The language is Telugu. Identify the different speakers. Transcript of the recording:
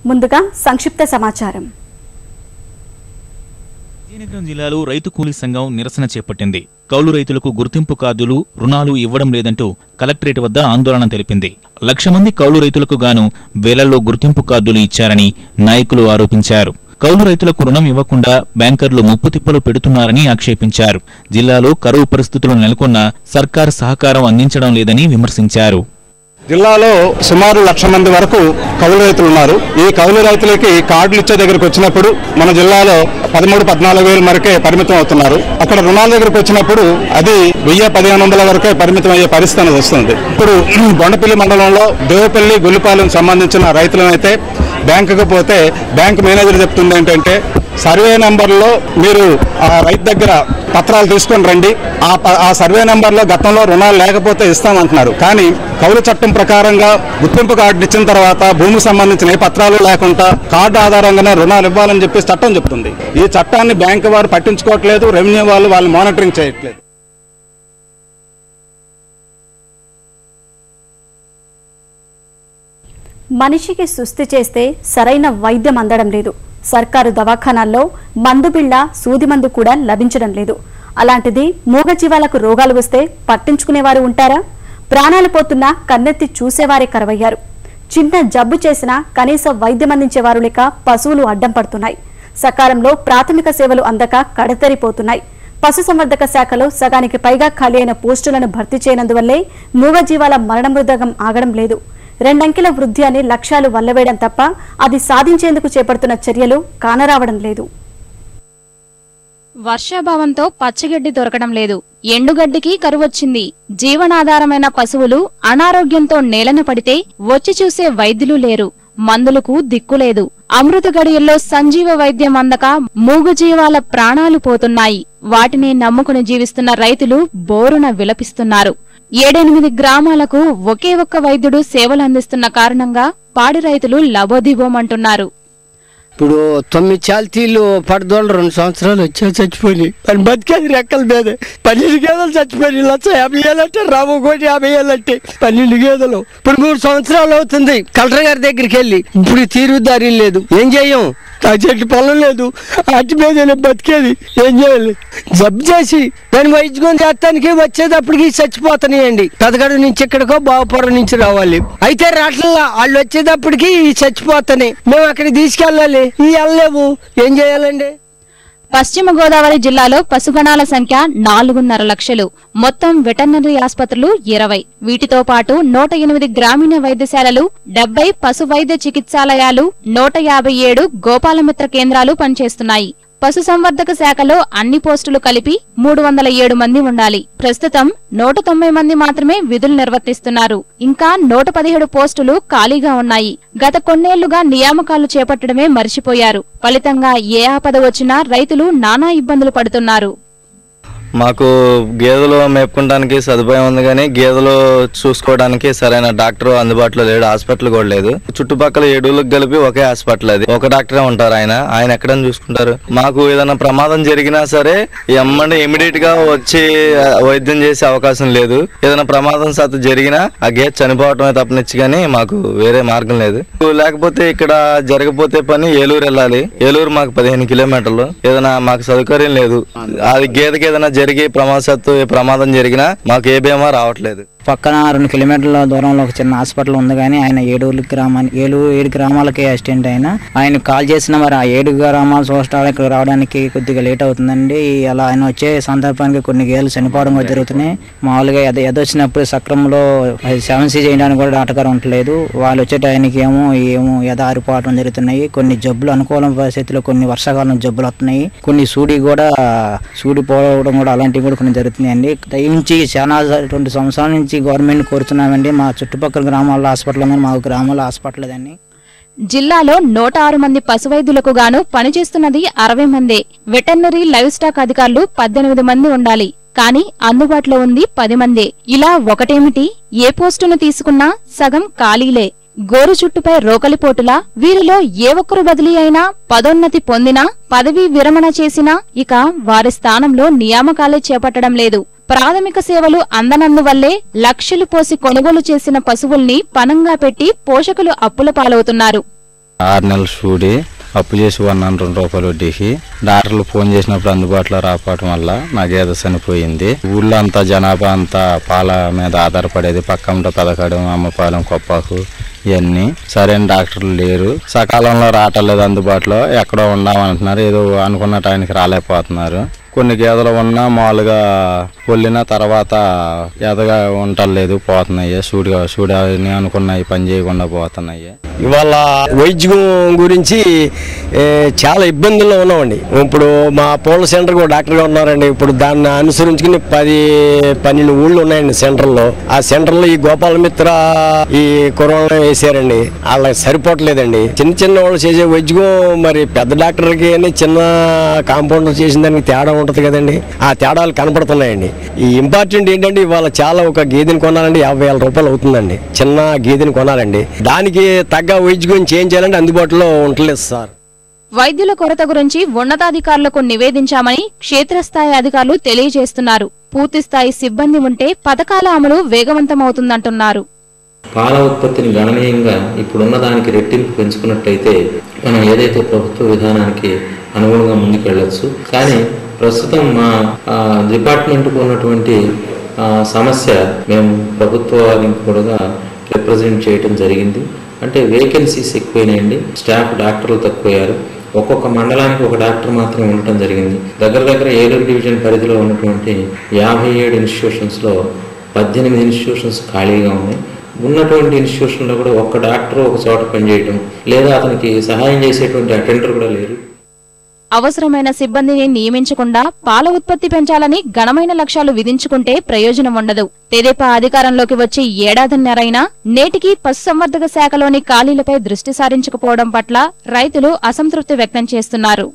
Speaker 1: ముందుగా సంక్షిప్త సమాచారం.
Speaker 2: విజయనగరం జిల్లాలో రైతు కూలీ సంఘం నిరసన చేపట్టింది. కౌలు రైతులకు గుర్తింపు కార్డులు, రుణాలు ఇవ్వడం లేదంటూ కలెక్టరేట్ వద్ద ఆందోళన తెలిపింది. 1,00,000 మంది కౌలు రైతులకు గాను వేలల్లో గుర్తింపు కార్డులు ఇచ్చారని నాయకులు ఆరోపించారు. కౌలు రైతులకు రుణం ఇవ్వకుండా బ్యాంకర్లు ముప్పుతిప్పలు పెడుతున్నారని ఆక్షేపించారు. జిల్లాలో కరువు పరిస్థితులు నెలకొన్న సర్కారు సహకారం అందించడం లేదని విమర్శించారు.
Speaker 3: జిల్లాలో సుమారు 1,00,000 మంది వరకు కౌలు రైతులు ఉన్నారు. ఈ కౌలు రైతులకి కార్డులు ఇచ్చే దగ్గరకు వచ్చినప్పుడు మన జిల్లాలో 13-14 వేల వరకే పరిమితం అవుతున్నారు. అక్కడ రుణాల దగ్గరకు వచ్చినప్పుడు అది 1000-1500 వరకే పరిమితం అయ్యే పరిస్థితి అనేది వస్తుంది. ఇప్పుడు బొండపల్లి మండలంలో దేవపల్లి, గొల్లిపాలెం సంబంధించిన రైతులనైతే బ్యాంకుకు పోతే బ్యాంకు మేనేజర్ చెప్తుంది ఏంటంటే, సర్వే నెంబర్లో మీరు ఆ రైతు దగ్గర పత్రాలు తీసుకొని రండి, ఆ సర్వే నెంబర్లో గతంలో రుణాలు లేకపోతే ఇస్తామంటున్నారు. కానీ కౌలు చట్టం ప్రకారంగా గుర్తింపు కార్డు ఇచ్చిన తర్వాత భూమికి సంబంధించిన ఏ పత్రాలు లేకుండా కార్డు ఆధారంగానే రుణాలు ఇవ్వాలని చెప్పి చట్టం చెప్తుంది. ఈ చట్టాన్ని బ్యాంకు వారు పట్టించుకోవట్లేదు, రెవెన్యూ వాళ్ళు మానిటరింగ్ చేయట్లేదు.
Speaker 1: మనిషికి సుస్థి చేస్తే సరైన వైద్యం అందడం లేదు. సర్కారు దవాఖానాల్లో మందు బిళ్ళ, సూది మందు కూడా లభించడం లేదు. అలాంటిది మూగజీవాలకు రోగాలు వస్తే పట్టించుకునేవారు ఉంటారా? ప్రాణాలు పోతున్నా కన్నెత్తి చూసేవారే కరువయ్యారు. చిన్న జబ్బు చేసినా కనీస వైద్యం అందించేవారు లేక పశువులు అడ్డం పడుతున్నాయి. సకాలంలో ప్రాథమిక సేవలు అందక కడతెరిపోతున్నాయి. పశుసంవర్ధక శాఖలో సగానికి పైగా ఖాళీ అయిన పోస్టులను భర్తీ చేయనందువల్లే మూగజీవాల మరణ మృదంగం ఆగడం లేదు. 2 అంకెల వృద్ధి అని లక్ష్యాలు వల్లవేయడం తప్ప అది సాధించేందుకు చేపడుతున్న చర్యలు కానరావడం లేదు.
Speaker 4: వర్షాభావంతో పచ్చగడ్డి దొరకడం లేదు. ఎండుగడ్డికి కరువొచ్చింది. జీవనాధారమైన పశువులు అనారోగ్యంతో నేలన పడితే వచ్చి చూసే వైద్యులు లేరు. మందులకు దిక్కులేదు. అమృత గడియల్లో సంజీవ వైద్యం అందక మూగజీవాల ప్రాణాలు పోతున్నాయి. వాటిని నమ్ముకుని జీవిస్తున్న రైతులు బోరున విలపిస్తున్నారు. 7-8 గ్రామాలకు ఒకే ఒక్క వైద్యుడు సేవలు అందిస్తున్న కారణంగా పాడి రైతులు లబోదిబోమంటున్నారు.
Speaker 5: ఇప్పుడు 9 చాల్తీలు పడదోళ్ళు 2 సంవత్సరాలు వచ్చా చచ్చిపోయి పని బతికేది రెక్కల మీద 12 గేదెలు చచ్చిపోయి 1,50,000 అంటే రావు 1,50,000 అంటే 12 గేదెలు. ఇప్పుడు 3 సంవత్సరాలు అవుతుంది కలెక్టర్ గారి దగ్గరికి వెళ్ళి. ఇప్పుడు తీరుదారి లేదు. ఏం చెయ్యం? ఆ చెట్టు పొలం లేదు. అటు మీద బతికేది ఏం చేయాలి? జబ్బు చేసి దాన్ని వైద్యం చేస్తానికి వచ్చేటప్పటికి చచ్చిపోతాయండి. పెదగడ నుంచి ఇక్కడికో బావపురం నుంచి రావాలి. అయితే రాట్లల్లా వాళ్ళు వచ్చేటప్పటికి చచ్చిపోతాయి. మేము అక్కడికి తీసుకెళ్ళాలి, వెళ్ళలేవు. ఏం చేయాలండి?
Speaker 4: పశ్చిమ గోదావరి జిల్లాలో పశుగణాల సంఖ్య 4.5 లక్షలు. మొత్తం వెటర్నరీ ఆసుపత్రులు 20. వీటితో పాటు 108 గ్రామీణ వైద్యశాలలు, 70 పశు వైద్య చికిత్సాలయాలు, 157 గోపాలమిత్ర కేంద్రాలు పనిచేస్తున్నాయి. పశుసంవర్ధక శాఖలో అన్ని పోస్టులు కలిపి 307 మంది ఉండాలి. ప్రస్తుతం 190 మంది మాత్రమే విధులు నిర్వర్తిస్తున్నారు. ఇంకా 117 పోస్టులు ఖాళీగా ఉన్నాయి. గత కొన్నేళ్లుగా నియామకాలు చేపట్టడమే మర్చిపోయారు. ఫలితంగా ఏ ఆపద వచ్చినా రైతులు నానా ఇబ్బందులు పడుతున్నారు.
Speaker 6: మాకు గేదెలు మేపుకోవడానికి సదుపాయం ఉంది, కానీ గేదెలు చూసుకోవడానికి సరైన డాక్టర్ అందుబాటులో లేడు. హాస్పిటల్ కూడా లేదు. చుట్టుపక్కల 7 కలిపి ఒకే హాస్పిటల్, అది ఒక డాక్టరే ఉంటారు. ఆయన ఎక్కడైనా చూసుకుంటారు. మాకు ఏదైనా ప్రమాదం జరిగినా సరే ఇమ్మీడియట్ గా వచ్చి వైద్యం చేసే అవకాశం లేదు. ఏదైనా ప్రమాదం సత్తు జరిగినా ఆ గేదె చనిపోవటమే తప్పనిచ్చి కానీ మాకు వేరే మార్గం లేదు. లేకపోతే ఇక్కడ జరగపోతే పని ఏలూరు వెళ్ళాలి. ఏలూరు మాకు 15 కిలోమీటర్లు. ఏదైనా మాకు సౌకర్యం లేదు. అది గేదెకి ఏదైనా జరిగి ప్రమాదం జరిగినా మాకు ఏ బీమా రావట్లేదు.
Speaker 7: పక్కన 2 కిలోమీటర్ల దూరంలో ఒక చిన్న హాస్పిటల్ ఉంది, కానీ ఆయన 7 గ్రామాలకి అసిస్టెంట్ ఆయన కాల్ చేసిన మరి ఆ 7 గ్రామాల చూస్తాడు ఇక్కడ రావడానికి కొద్దిగా లేట్ అవుతుందండి. అలా ఆయన వచ్చే సందర్భానికి కొన్ని గేదెలు చనిపోవడం కూడా జరుగుతున్నాయి. మామూలుగా ఎదొచ్చినప్పుడు సక్రమంలో 7C చేయడానికి కూడా డాక్టర్ గారు ఉండలేదు. వాళ్ళు వచ్చే టైంకి ఏమో ఆరిపోవడం జరుగుతున్నాయి. కొన్ని జబ్బులు అనుకూల పరిస్థితుల్లో కొన్ని వర్షాకాలం జబ్బులు వస్తున్నాయి. కొన్ని సూడిపోవడం కూడా అలాంటివి కూడా కొన్ని జరుగుతున్నాయండి. దయించి చాలా 2 సంవత్సరాల నుంచి గవర్నమెంట్ కోరుతున్నామండి. మా చుట్టుపక్కల గ్రామాల్లో హాస్పిటల్ ఉందని, మా గ్రామంలో హాస్పిటల్ లేదండి.
Speaker 4: జిల్లాలో 106 మంది పశువైద్యులకు గాను పనిచేస్తున్నది 60 మందే. వెటర్నరీ లైవ్ స్టాక్ అధికారులు 18 మంది ఉండాలి. కానీ అందుబాటులో ఉంది 10 మందే. ఇలా ఒకటేమిటి, ఏ పోస్టును తీసుకున్నా సగం ఖాళీలే. గోరు చుట్టుపై రోకలిపోటులా వీరిలో ఏ ఒక్కరు బదిలీ అయినా, పదోన్నతి పొందినా, పదవీ విరమణ చేసినా ఇక వారి స్థానంలో నియామకాలే చేపట్టడం లేదు. ప్రాథమిక సేవలు అందనందువల్లే లక్షలు పోసి కొనుగోలు చేసిన పశువుల్ని పనంగా పెట్టి పోషకులు అప్పుల పాలవుతున్నారు.
Speaker 6: 6 నెలలు చూడి అప్పు చేసి కొన్నాను 2 రూపాయలు వడ్డీకి. డాక్టర్లు ఫోన్ చేసినప్పుడు అందుబాటులో రాకపోవడం వల్ల నా గేదె చనిపోయింది. ఊళ్ళో అంతా జనాభా అంతా పాల మీద ఆధారపడేది. పక్కంలో పెదకడం, అమ్మపాలెం, కొప్పాకు ఇవన్నీ. సరైన డాక్టర్లు లేరు, సకాలంలో రావట్లేదు, అందుబాటులో ఎక్కడో ఉండమంటున్నారు. ఏదో అనుకున్న టైంకి రాలేకపోతున్నారు. కొన్ని గేదెలు ఉన్నా మామూలుగా పొల్లిన తర్వాత ఎదగా ఉండలేదు, పోతున్నాయి. చూడని అనుకున్నాయి పని చేయకుండా పోతున్నాయి.
Speaker 5: ఇవాళ వైద్యం గురించి చాలా ఇబ్బందుల్లో ఉన్నామండి. ఇప్పుడు మా పోల సెంటర్కి డాక్టర్గా ఉన్నారండి. ఇప్పుడు దాన్ని అనుసరించుకుని 10-12 ఊళ్ళు ఉన్నాయండి సెంటర్లో. ఆ సెంటర్లో ఈ గోపాలమిత్ర ఈ కరోనా వేసారండి. వాళ్ళకి సరిపోవట్లేదండి. చిన్న వాళ్ళు చేసే వైద్యం మరి పెద్ద డాక్టర్కి చిన్న కాంపౌండర్ చేసిన దానికి తేడా ఉంటది కదండి. ఆ తేడాలు కనపడుతున్నాయండి. ఈ ఇంపార్టెంట్ ఏంటంటే ఇవాళ చాలా ఒక గేదెని కొనాలండి 50,000 రూపాయలు అవుతుందండి. చిన్న గేదెని కొనాలండి. దానికి తగ్గ వైద్యం చేయించాలంటే అందుబాటులో ఉండలేదు సార్.
Speaker 4: వైద్యుల కొరత గురించి ఉన్నతాధికారులకు నివేదించామని క్షేత్రస్థాయి అధికారులు తెలియజేస్తున్నారు. పూర్తిస్థాయి సిబ్బంది ఉంటే పథకాల అమలు వేగవంతమవుతుందంటున్నారు.
Speaker 8: పాల ఉత్పత్తిని గణనీయంగా ఇప్పుడున్న దానికి రెట్టింపు పెంచుకున్నట్టయితే మనం ఏదైతే ప్రభుత్వ విధానానికి అనుగుణంగా ముందుకెళ్లొచ్చు. కానీ ప్రస్తుతం మా డిపార్ట్మెంట్కు ఉన్నటువంటి సమస్య మేము ప్రభుత్వానికి కూడా రిప్రజెంట్ చేయడం జరిగింది. అంటే వేకెన్సీస్ ఎక్కువైనాయండి, స్టాఫ్ డాక్టర్లు తక్కువయ్యారు. ఒక్కొక్క మండలానికి ఒక డాక్టర్ మాత్రమే ఉండటం జరిగింది. దగ్గర ఏలూరు డివిజన్ పరిధిలో ఉన్నటువంటి 57 ఇన్స్టిట్యూషన్స్లో 18 ఇన్స్టిట్యూషన్స్ ఖాళీగా ఉన్నాయి. ఉన్నటువంటి ఇన్స్టిట్యూషన్లో కూడా ఒక్క డాక్టర్ ఒక చోట పనిచేయటం, లేదా అతనికి సహాయం చేసేటువంటి అటెండర్ కూడా లేరు.
Speaker 4: అవసరమైన సిబ్బందిని నియమించకుండా పాల ఉత్పత్తి పెంచాలని ఘనమైన లక్ష్యాలు విధించుకుంటే ప్రయోజనం ఉండదు. తెదేపా అధికారంలోకి వచ్చి ఏడాదిన్నరైనా నేటికి పశుసంవర్ధక శాఖలోని ఖాళీలపై దృష్టి సారించకపోవడం పట్ల రైతులు అసంతృప్తి వ్యక్తం చేస్తున్నారు.